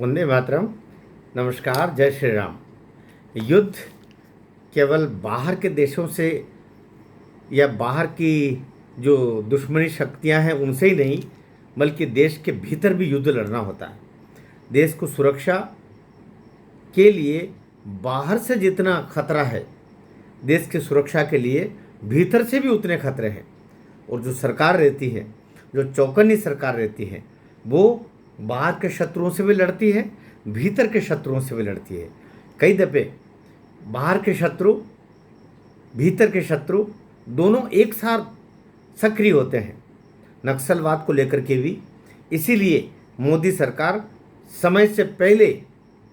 वंदे मातरम। नमस्कार, जय श्री राम। युद्ध केवल बाहर के देशों से या बाहर की जो दुश्मनी शक्तियां हैं उनसे ही नहीं, बल्कि देश के भीतर भी युद्ध लड़ना होता है। देश को सुरक्षा के लिए बाहर से जितना खतरा है, देश की सुरक्षा के लिए भीतर से भी उतने खतरे हैं। और जो सरकार रहती है, जो चौकन्नी सरकार रहती है, वो बाहर के शत्रुओं से भी लड़ती है, भीतर के शत्रुओं से भी लड़ती है। कई दफ़े बाहर के शत्रु, भीतर के शत्रु दोनों एक साथ सक्रिय होते हैं, नक्सलवाद को लेकर के भी। इसीलिए मोदी सरकार समय से पहले,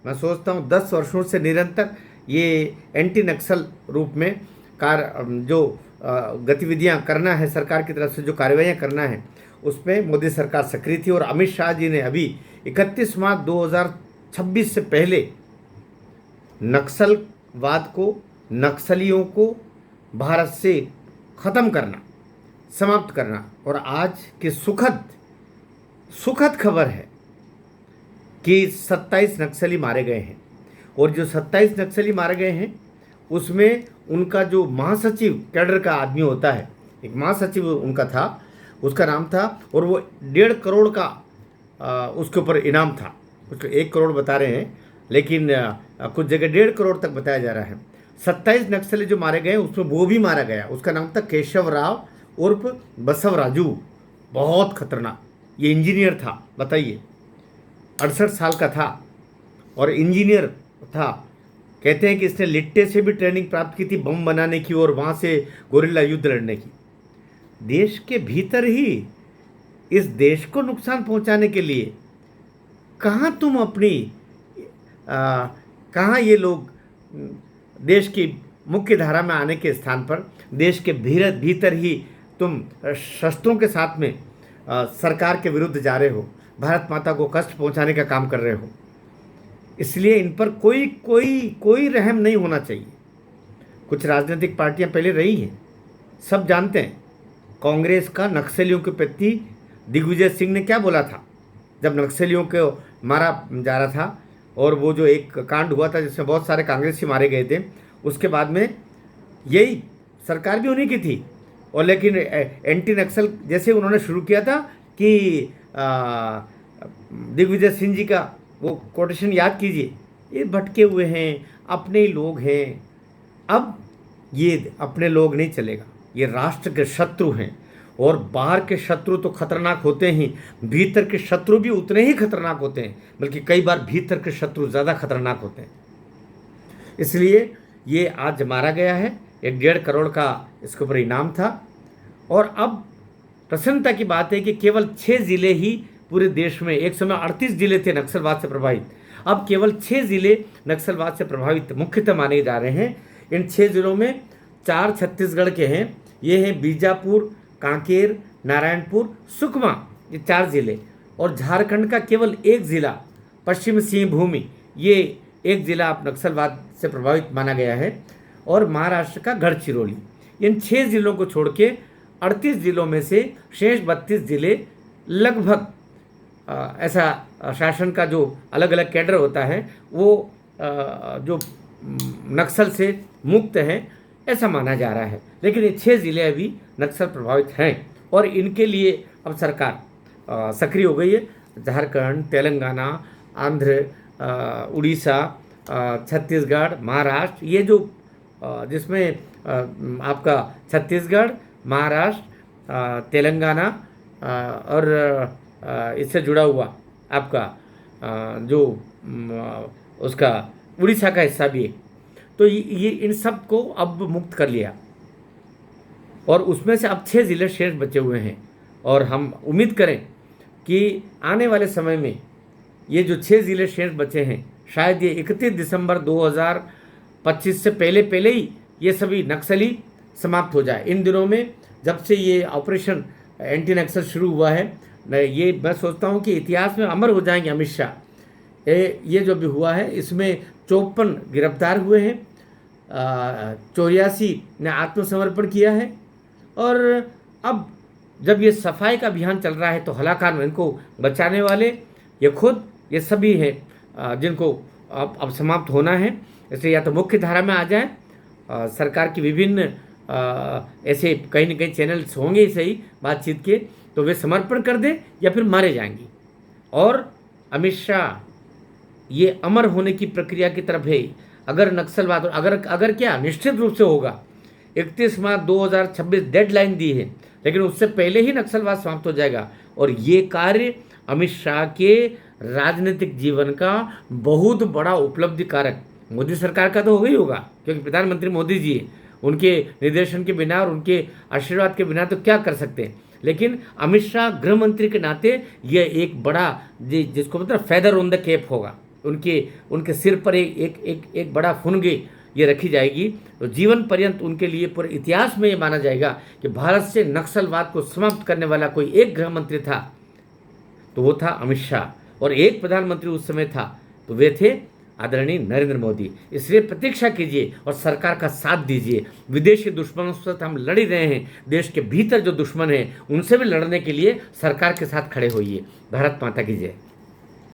मैं सोचता हूँ 10 वर्षों से निरंतर ये एंटी नक्सल रूप में जो गतिविधियां करना है, सरकार की तरफ से जो कार्रवाइयाँ करना है, उसमें मोदी सरकार सक्रिय थी। और अमित शाह जी ने अभी 31 मार्च 2026 से पहले नक्सलवाद को, नक्सलियों को भारत से ख़त्म करना, समाप्त करना। और आज की सुखद खबर है कि 27 नक्सली मारे गए हैं। और जो 27 नक्सली मारे गए हैं उसमें उनका जो महासचिव कैडर का आदमी होता है, एक महासचिव उनका था, उसका नाम था, और वो 1.5 करोड़ का उसके ऊपर इनाम था। उसको 1 करोड़ बता रहे हैं, लेकिन कुछ जगह 1.5 करोड़ तक बताया जा रहा है। 27 नक्सली जो मारे गए उसमें वो भी मारा गया, उसका नाम था केशव राव उर्फ बसव राजू। बहुत खतरनाक, ये इंजीनियर था, बताइए, 68 साल का था और इंजीनियर था। कहते हैं कि इसने लिट्टे से भी ट्रेनिंग प्राप्त की थी, बम बनाने की और वहाँ से गोरिल्ला युद्ध लड़ने की। देश के भीतर ही इस देश को नुकसान पहुंचाने के लिए कहाँ तुम अपनी कहाँ ये लोग देश की मुख्य धारा में आने के स्थान पर देश के भीतर ही तुम शस्त्रों के साथ में सरकार के विरुद्ध जा रहे हो, भारत माता को कष्ट पहुंचाने का काम कर रहे हो। इसलिए इन पर कोई रहम नहीं होना चाहिए। कुछ राजनीतिक पार्टियां पहले रही हैं, सब जानते हैं। कांग्रेस का नक्सलियों के प्रति दिग्विजय सिंह ने क्या बोला था जब नक्सलियों को मारा जा रहा था, और वो जो एक कांड हुआ था जिसमें बहुत सारे कांग्रेसी मारे गए थे, उसके बाद में यही सरकार भी उन्हीं की थी। और लेकिन एंटी नक्सल जैसे उन्होंने शुरू किया था कि दिग्विजय सिंह जी का वो कोटेशन याद कीजिए, ये भटके हुए हैं, अपने ही लोग हैं। अब ये अपने लोग नहीं चलेगा, ये राष्ट्र के शत्रु हैं। और बाहर के शत्रु तो खतरनाक होते हैं, भीतर के शत्रु भी उतने ही खतरनाक होते हैं, बल्कि कई बार भीतर के शत्रु ज़्यादा खतरनाक होते हैं। इसलिए ये आज मारा गया है, 1.5 करोड़ का इसके ऊपर इनाम था। और अब प्रसन्नता की बात है कि केवल 6 ज़िले ही पूरे देश में, एक समय 38 ज़िले थे नक्सलवाद से प्रभावित, अब केवल 6 ज़िले नक्सलवाद से प्रभावित मुख्यतः माने जा रहे हैं। इन 6 ज़िलों में 4 छत्तीसगढ़ के हैं, ये हैं बीजापुर, कांकेर, नारायणपुर, सुकमा, ये 4 ज़िले। और झारखंड का केवल 1 ज़िला पश्चिम सिंहभूमि, ये 1 ज़िला अब नक्सलवाद से प्रभावित माना गया है। और महाराष्ट्र का गढ़चिरौली। इन 6 ज़िलों को छोड़ के 38 ज़िलों में से शेष 32 ज़िले लगभग ऐसा शासन का जो अलग अलग कैडर होता है वो जो नक्सल से मुक्त है, ऐसा माना जा रहा है। लेकिन ये 6 ज़िले अभी नक्सल प्रभावित हैं और इनके लिए अब सरकार सक्रिय हो गई है। झारखंड, तेलंगाना, आंध्र, उड़ीसा, छत्तीसगढ़, महाराष्ट्र, ये जो जिसमें आपका छत्तीसगढ़, महाराष्ट्र, तेलंगाना और इससे जुड़ा हुआ आपका जो उसका उड़ीसा का हिस्सा भी है, तो ये इन सब को अब मुक्त कर लिया। और उसमें से अब 6 ज़िले शेष बचे हुए हैं। और हम उम्मीद करें कि आने वाले समय में ये जो 6 ज़िले शेष बचे हैं, शायद ये 31 दिसंबर 2025 से पहले ही ये सभी नक्सली समाप्त हो जाए। इन दिनों में जब से ये ऑपरेशन एंटी नक्सल शुरू हुआ है, ये मैं सोचता हूँ कि इतिहास में अमर हो जाएंगे अमित शाह। ये जो भी हुआ है इसमें 54 गिरफ्तार हुए हैं, 84 ने आत्मसमर्पण किया है। और अब जब ये सफाई का अभियान चल रहा है तो हलाकान में इनको बचाने वाले ये खुद ये सभी हैं। जिनको अब समाप्त होना है, इसलिए या तो मुख्य धारा में आ जाए, सरकार की विभिन्न ऐसे कहीं न कहीं चैनल्स होंगे ही सही बातचीत के, तो वे समर्पण कर दें या फिर मारे जाएंगे। और अमित शाह ये अमर होने की प्रक्रिया की तरफ है। अगर नक्सलवाद, अगर क्या निश्चित रूप से होगा, 31 मार्च 2026 डेडलाइन दी है, लेकिन उससे पहले ही नक्सलवाद समाप्त हो जाएगा। और ये कार्य अमित शाह के राजनीतिक जीवन का बहुत बड़ा उपलब्धि कारक, मोदी सरकार का तो हो ही होगा, क्योंकि प्रधानमंत्री मोदी जी हैं, उनके निर्देशन के बिना और उनके आशीर्वाद के बिना तो क्या कर सकते हैं। लेकिन अमित शाह गृह मंत्री के नाते यह एक बड़ा, जिसको मतलब फेदर ऑन द कैप होगा, उनके सिर पर एक बड़ा फुनगे ये रखी जाएगी। तो जीवन पर्यंत उनके लिए पूरे इतिहास में ये माना जाएगा कि भारत से नक्सलवाद को समाप्त करने वाला कोई एक गृह मंत्री था तो वो था अमित शाह, और एक प्रधानमंत्री उस समय था तो वे थे आदरणीय नरेंद्र मोदी। इसलिए प्रतीक्षा कीजिए और सरकार का साथ दीजिए। विदेशी दुश्मनों से हम लड़ ही रहे हैं, देश के भीतर जो दुश्मन हैं उनसे भी लड़ने के लिए सरकार के साथ खड़े होइए। भारत माता की जय।